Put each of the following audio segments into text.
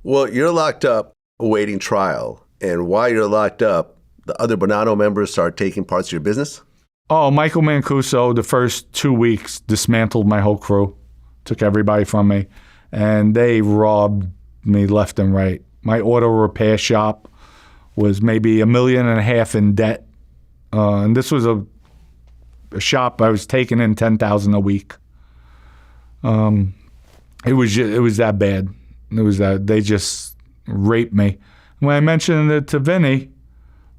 Well, you're locked up awaiting trial. And while you're locked up, the other Bonanno members start taking parts of your business? Oh, Michael Mancuso, the first 2 weeks, dismantled my whole crew, took everybody from me, and they robbed me left and right. My auto repair shop was maybe $1.5 million in debt. And this was a shop I was taking in $10,000 a week. It was that bad. It was that they just raped me. When I mentioned it to Vinny,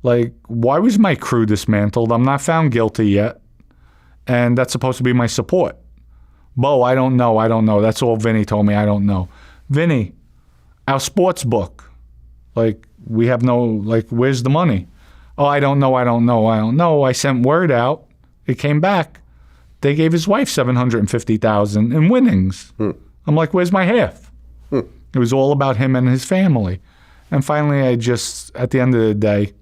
like, why was my crew dismantled? I'm not found guilty yet, and that's supposed to be my support. Bo, I don't know. That's all Vinny told me. I don't know. Vinny, our sports book, like, we have no, like, where's the money? Oh, I don't know. I sent word out. It came back. They gave his wife $750,000 in winnings. I'm like, where's my half? It was all about him and his family. And finally, I just, at the end of the day,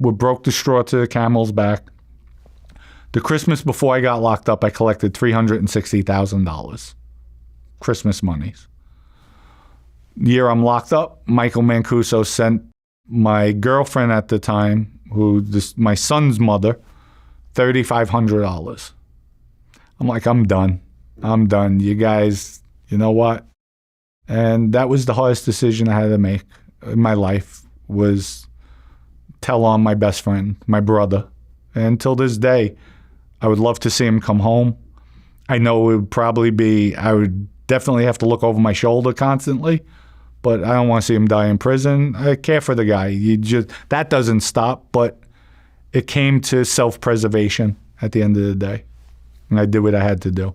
we broke the straw to the camel's back. The Christmas before I got locked up, I collected $360,000. Christmas monies. The year I'm locked up, Michael Mancuso sent my girlfriend at the time, my son's mother, $3,500. I'm like, I'm done. You guys, you know what? And that was the hardest decision I had to make in my life, was tell on my best friend, my brother. And till this day, I would love to see him come home. I know it would probably be, I would definitely have to look over my shoulder constantly, but I don't want to see him die in prison. I care for the guy. That doesn't stop, but it came to self-preservation at the end of the day. And I did what I had to do.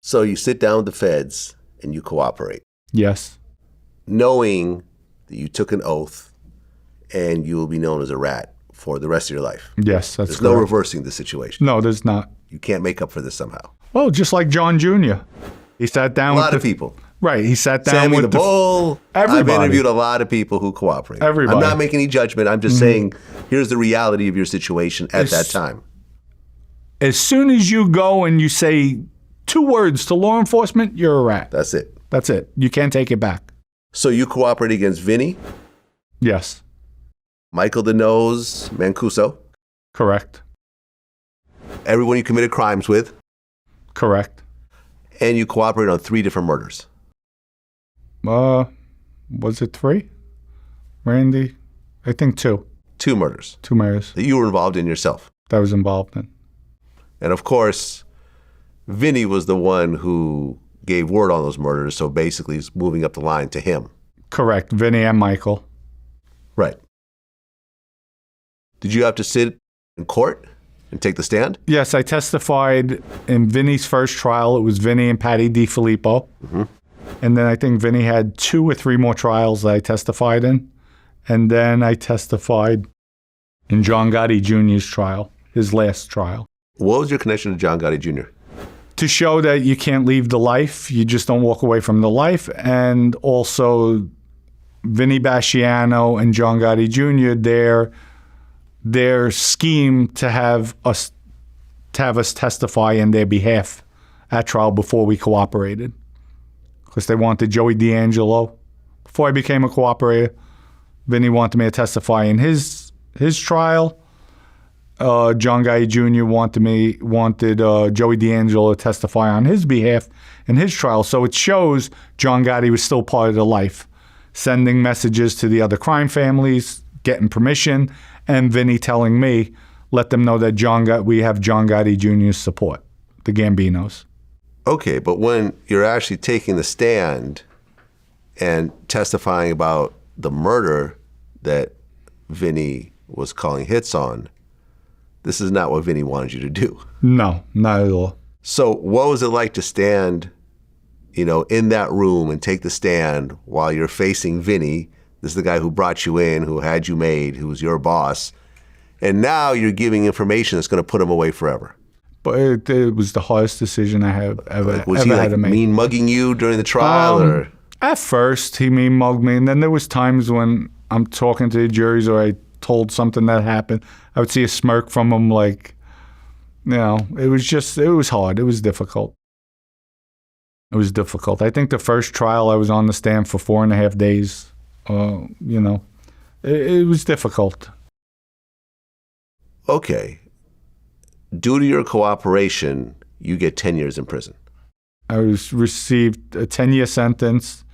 So you sit down with the feds and you cooperate. Yes. Knowing that you took an oath and you will be known as a rat for the rest of your life. Yes, that's There's correct. no reversing the situation. No, there's not. You can't make up for this somehow. Well, just like John Jr. He sat down with a lot of people. Right, he sat down Sammy with the Bull. everybody. I've interviewed a lot of people who cooperate. Everybody. I'm not making any judgment. I'm just saying, here's the reality of your situation at that time. As soon as you go and you say 2 words to law enforcement, you're a rat. That's it. That's it. You can't take it back. So you cooperate against Vinny? Yes. Michael the Nose Mancuso? Correct. Everyone you committed crimes with? Correct. And you cooperate on 3 different murders? Was it 3? Randy? I think 2. 2 murders? 2 murders. That you were involved in yourself? That I was involved in. And of course, Vinny was the one who gave word on those murders, so basically it's moving up the line to him. Correct. Vinny and Michael. Right. Did you have to sit in court and take the stand? Yes, I testified in Vinny's first trial. It was Vinny and Patty DiFilippo. And then I think Vinny had 2 or 3 more trials that I testified in. And then I testified in John Gotti Jr.'s trial, his last trial. What was your connection to John Gotti Jr.? To show that you can't leave the life, you just don't walk away from the life. And also Vinny Basciano and John Gotti Jr., their scheme to have us testify in their behalf at trial before we cooperated. Because they wanted Joey D'Angelo. Before I became a cooperator, Vinny wanted me to testify in his trial. John Gotti Jr. wanted Joey D'Angelo to testify on his behalf in his trial. So it shows John Gotti was still part of the life, sending messages to the other crime families, getting permission, and Vinny telling me, let them know that we have John Gotti Jr.'s support, the Gambinos. Okay, but when you're actually taking the stand and testifying about the murder that Vinny was calling hits on, this is not what Vinny wanted you to do. No, not at all. So what was it like to stand, in that room and take the stand while you're facing Vinny? This is the guy who brought you in, who had you made, who was your boss. And now you're giving information that's going to put him away forever. But it was the hardest decision I have ever Was he had to make. mean mugging you during the trial? Or? At first, he mean mugged me. And then there was times when I'm talking to the juries or I told something that happened, I would see a smirk from him, like, it was hard. It was difficult. It was difficult. I think the first trial I was on the stand for 4.5 days. You know, it was difficult. Okay. Due to your cooperation, you get 10 years in prison. I received a 10-year sentence,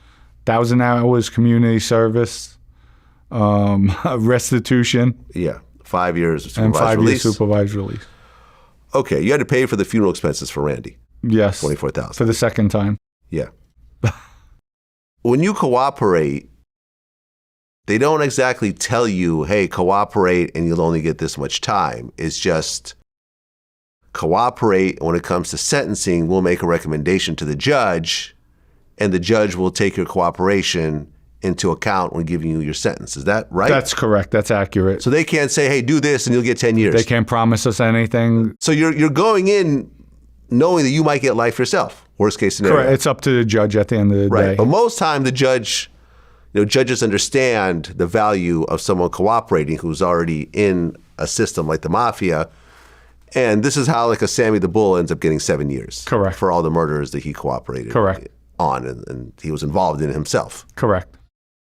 1,000 hours community service, restitution. Yeah, 5 years of And supervised 5 release. years supervised release. Okay, you had to pay for the funeral expenses for Randy. Yes. $24,000. For the second time. Yeah. When you cooperate, they don't exactly tell you, hey, cooperate and you'll only get this much time. It's just cooperate. When it comes to sentencing, we'll make a recommendation to the judge, and the judge will take your cooperation into account when giving you your sentence. Is that right? That's correct. That's accurate. So they can't say, hey, do this and you'll get 10 years. They can't promise us anything. So you're going in knowing that you might get life yourself. Worst case scenario. Correct. It's up to the judge at the end of the Right. day. But most time the judge, judges understand the value of someone cooperating who's already in a system like the mafia. And this is how like a Sammy the Bull ends up getting 7 years. Correct. For all the murders that he cooperated Correct. on and he was involved in himself. Correct.